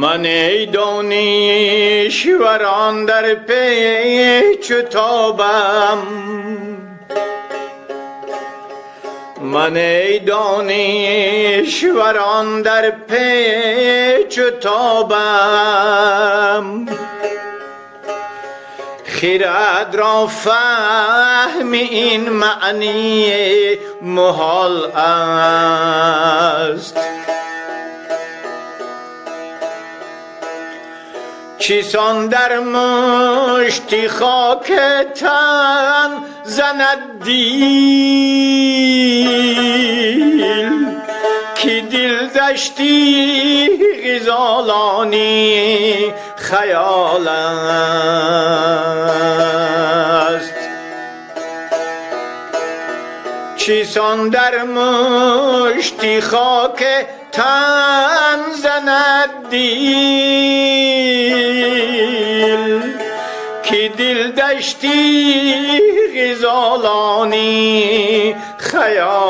من ای دانشوران در پیچ و تابم، من ای دانشوران در پیچ و تابم، خرد را فهم این معنی محال است. چیسان در مشتی خاک تن زند دیل، کی دل دشتی غزالانی خیال است. چیسان در مشتی خاک تن زند دیل، کی دل دشتی غزالانی خیال